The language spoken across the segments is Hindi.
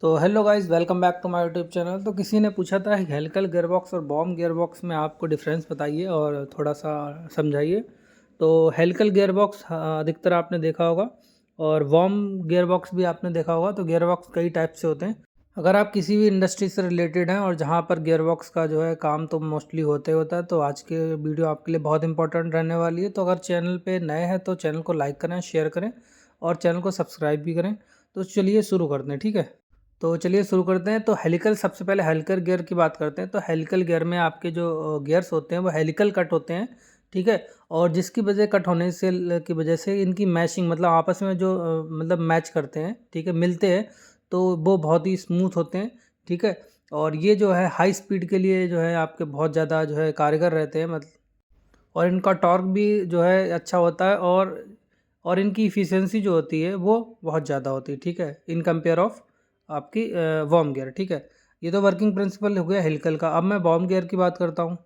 तो hello guys, welcome back to my YouTube channel. तो किसी ने पूछा था हेलिकल गियरबॉक्स और बॉम गियरबॉक्स में आपको डिफरेंस बताइए और थोड़ा सा समझाइए। तो हेलिकल गियरबॉक्स अधिकतर आपने देखा होगा और बॉम गियरबॉक्स भी आपने देखा होगा। तो गियरबॉक्स कई टाइप से होते हैं। अगर आप किसी भी इंडस्ट्री से रिलेटेड हैं और जहाँ पर गियरबॉक्स का जो है काम तो मोस्टली होते होता है, तो आज के वीडियो आपके लिए बहुत इंपॉर्टेंट रहने वाली है। तो अगर चैनल पे नए हैं तो चैनल को लाइक करें, शेयर करें और चैनल को सब्सक्राइब भी करें। तो चलिए शुरू करते हैं, ठीक है। तो चलिए शुरू करते हैं। तो हेलिकल, सबसे पहले हेलिकल गियर की बात करते हैं। तो हेलिकल गियर में आपके जो गियर्स होते हैं वो हेलिकल कट होते हैं, ठीक है। और जिसकी वजह कट होने से की वजह से इनकी मैशिंग, मतलब आपस में जो मतलब मैच करते हैं, ठीक है, मिलते हैं, तो वो बहुत ही स्मूथ होते हैं, ठीक है। और ये जो है हाई स्पीड के लिए जो है आपके बहुत ज़्यादा जो है कारगर रहते हैं, मतलब। और इनका टॉर्क भी जो है अच्छा होता है और इनकी इफ़िशियंसी जो होती है वो बहुत ज़्यादा होती है, ठीक है, इन कंपेयर ऑफ आपकी वॉर्म गियर, ठीक है। ये तो वर्किंग प्रिंसिपल हो गया हेलिकल का। अब मैं वॉर्म गियर की बात करता हूँ।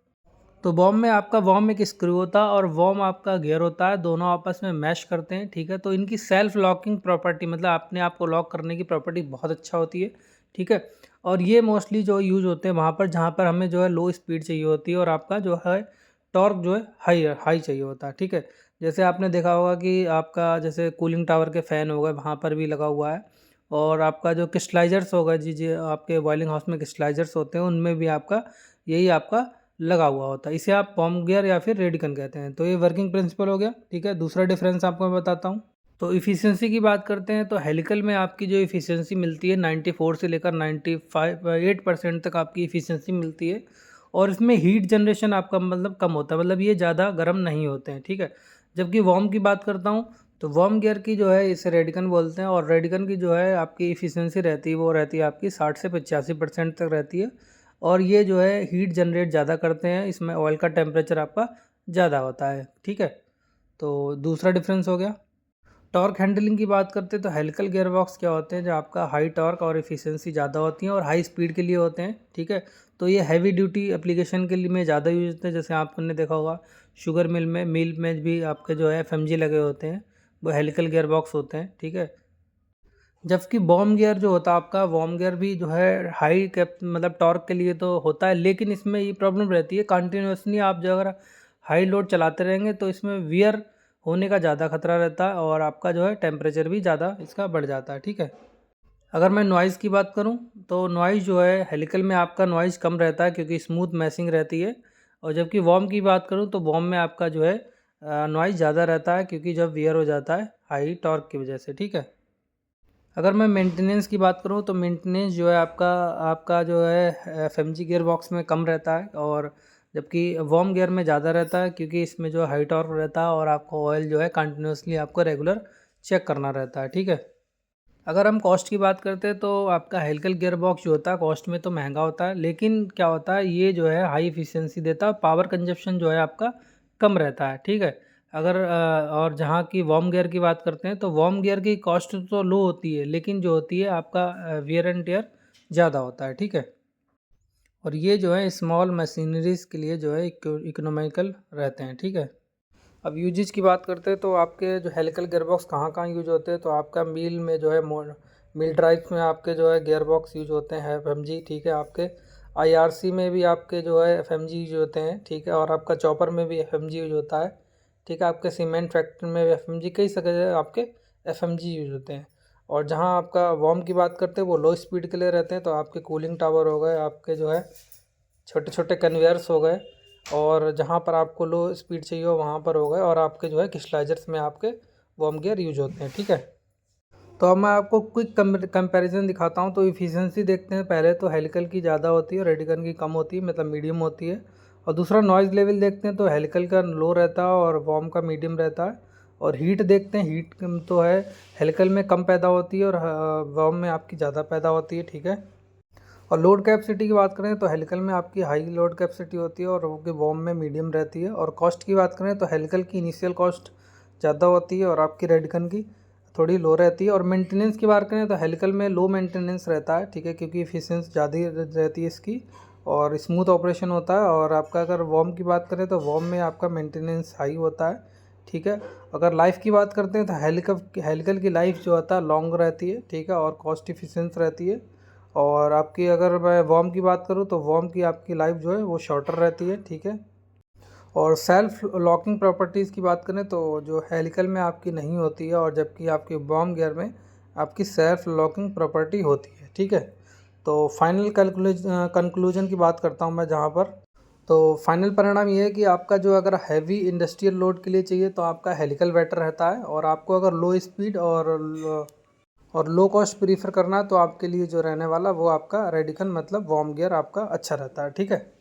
तो वॉर्म में आपका, वॉर्म एक स्क्रू होता है और वॉर्म आपका गियर होता है, दोनों आपस में मैश करते हैं, ठीक है। तो इनकी सेल्फ लॉकिंग प्रॉपर्टी, मतलब अपने आप को लॉक करने की प्रॉपर्टी बहुत अच्छा होती है, ठीक है। और ये मोस्टली जो यूज़ होते हैं वहाँ पर जहाँ पर हमें जो है लो स्पीड चाहिए होती है और आपका जो है टॉर्क जो है हाई हाई चाहिए होता है, ठीक है। जैसे आपने देखा होगा कि आपका जैसे कूलिंग टावर के फ़ैन हो गए, वहाँ पर भी लगा हुआ है। और आपका जो क्रिस्टलाइजर्स होगा, जी जी, आपके बॉयलिंग हाउस में क्रिस्टलाइजर्स होते हैं, उनमें भी आपका यही आपका लगा हुआ होता है। इसे आप पॉम गियर या फिर रेडिकन कहते हैं। तो ये वर्किंग प्रिंसिपल हो गया, ठीक है। दूसरा डिफरेंस आपको मैं बताता हूँ। तो इफ़िशियंसी की बात करते हैं। तो हेलिकल में आपकी जो इफ़िशियंसी मिलती है 94 से लेकर 95 8% तक आपकी इफ़िशियंसी मिलती है। और इसमें हीट जनरेशन आपका मतलब कम होता है, मतलब ये ज़्यादा गर्म नहीं होते हैं, ठीक है। जबकि वॉर्म की बात करता हूँ, तो वॉर्म गियर की जो है इसे रेडिकन बोलते हैं और रेडिकन की जो है आपकी इफ़िशियंसी रहती है वो रहती है आपकी 60 से 85% तक रहती है। और ये जो है हीट जनरेट ज़्यादा करते हैं, इसमें ऑयल का टेम्परेचर आपका ज़्यादा होता है, ठीक है। तो दूसरा डिफरेंस हो गया। टॉर्क हैंडलिंग की बात करते हैं। तो हेलिकल गियरबॉक्स क्या होते हैं, जो आपका हाई टॉर्क और एफिशिएंसी ज़्यादा होती हैं और हाई स्पीड के लिए होते हैं, ठीक है। तो ये हैवी ड्यूटी एप्लीकेशन के लिए में ज़्यादा यूज होते हैं। जैसे आपने देखा होगा शुगर मिल में भी आपके जो है एफएमजी लगे होते हैं, वो हेलिकल गियरबॉक्स होते हैं, ठीक है। जबकि बॉम गियर जो होता है आपका, बॉम गियर भी जो है हाई कैप मतलब टॉर्क के लिए तो होता है, लेकिन इसमें ये प्रॉब्लम रहती है कंटिन्यूसली आप जो अगर हाई लोड चलाते रहेंगे तो इसमें वियर होने का ज़्यादा खतरा रहता है और आपका जो है टेम्परेचर भी ज़्यादा इसका बढ़ जाता है, ठीक है। अगर मैं नॉइज़ की बात करूं, तो नॉइज़ जो है हेलिकल में आपका नॉइज़ कम रहता है क्योंकि स्मूथ मैशिंग रहती है। और जबकि वॉर्म की बात करूं तो वॉर्म में आपका जो है नॉइज़ ज़्यादा रहता है क्योंकि जब वियर हो जाता है हाई टॉर्क की वजह से, ठीक है। अगर मैं मेंटेनेंस की बात करूं तो मेंटेनेंस जो है आपका आपका जो है एफएमजी गियर बॉक्स में कम रहता है और जबकि वार्म गियर में ज़्यादा रहता है क्योंकि इसमें जो हाई टॉर्क रहता है और आपको ऑयल जो है कंटिन्यूसली आपको रेगुलर चेक करना रहता है, ठीक है। अगर हम कॉस्ट की बात करते हैं तो आपका हेलिकल गियर बॉक्स जो होता है कॉस्ट में तो महंगा होता है, लेकिन क्या होता है ये जो है हाई इफिशियंसी देता है, पावर कंजप्शन जो है आपका कम रहता है, ठीक है। अगर और जहाँ की वार्म गियर की बात करते हैं तो वार्म गियर की कॉस्ट तो लो होती है, लेकिन जो होती है आपका वियर एंड टेयर ज़्यादा होता है, ठीक है। और ये जो है स्मॉल मशीनरीज के लिए जो है इकोनॉमिकल रहते हैं, ठीक है। अब यूजेज की बात करते हैं तो आपके जो हेलिकल गियरबॉक्स कहाँ कहाँ यूज होते हैं, तो आपका मील में जो है मिल ड्राइव्स में आपके जो है गियरबॉक्स यूज होते हैं एफएमजी, ठीक है। आपके आईआरसी में भी आपके जो है एफएमजी यूज होते हैं, ठीक है। और आपका चॉपर में भी एफएमजी यूज होता है, ठीक है। आपके सीमेंट फैक्ट्री में भी एफएमजी, कई जगह आपके एफएमजी यूज होते हैं। और जहाँ आपका वार्म की बात करते हैं वो लो स्पीड के लिए रहते हैं, तो आपके कूलिंग टावर हो गए, आपके जो है छोटे छोटे कन्वेयर्स हो गए, और जहाँ पर आपको लो स्पीड चाहिए हो वहाँ पर हो गए, और आपके जो है क्रिस्टलाइजर्स में आपके वार्म गियर यूज होते हैं, ठीक है। तो अब मैं आपको क्विक कंपैरिजन दिखाता हूँ। तो इफ़िशियंसी देखते हैं। पहले तो हेलिकल की ज़्यादा होती है, रेडिकन की कम होती है, मतलब मीडियम होती है। और दूसरा नॉइज़ लेवल देखते हैं तो हेलिकल का लो रहता है और वार्म का मीडियम रहता है। और हीट देखते हैं, हीट तो है हेलिकल में कम पैदा होती है और वार्म में आपकी ज़्यादा पैदा होती है, ठीक है। और लोड कैपेसिटी की बात करें तो हेलिकल में आपकी हाई लोड कैपेसिटी होती है और वो की वॉर्म में मीडियम रहती है। और कॉस्ट की बात करें तो हेलिकल की इनिशियल कॉस्ट ज़्यादा होती है और आपकी रेडिकन की थोड़ी लो रहती है। और मेंटेनेंस की बात करें तो हेलिकल में लो मेंटेनेंस रहता है, ठीक है, क्योंकि इफिशियंस ज़्यादा रहती है इसकी और स्मूथ ऑपरेशन होता है। और आपका अगर वॉर्म की बात करें तो वॉर्म में आपका मेंटेनेंस हाई होता है, ठीक है। अगर लाइफ की बात करते हैं तो हेलिकल की लाइफ जो होता है लॉन्ग रहती है, ठीक है, और कॉस्ट इफिशियंस रहती है। और आपकी अगर मैं वॉर्म की बात करूँ तो वॉर्म की आपकी लाइफ जो है वो शॉर्टर रहती है, ठीक है। और सेल्फ लॉकिंग प्रॉपर्टीज़ की बात करें तो जो हेलिकल में आपकी नहीं होती है, और जबकि आपके बॉम गियर में आपकी सेल्फ लॉकिंग प्रॉपर्टी होती है, ठीक है। तो फाइनल कंक्लूजन की बात करता हूँ मैं जहाँ पर, तो फाइनल परिणाम ये है कि आपका जो अगर हैवी इंडस्ट्रियल लोड के लिए चाहिए तो आपका हेलिकल बेटर रहता है, और आपको अगर लो स्पीड और लो कॉस्ट प्रीफर करना है तो आपके लिए जो रहने वाला वो आपका रेडिकन मतलब वॉर्म गियर आपका अच्छा रहता है, ठीक है।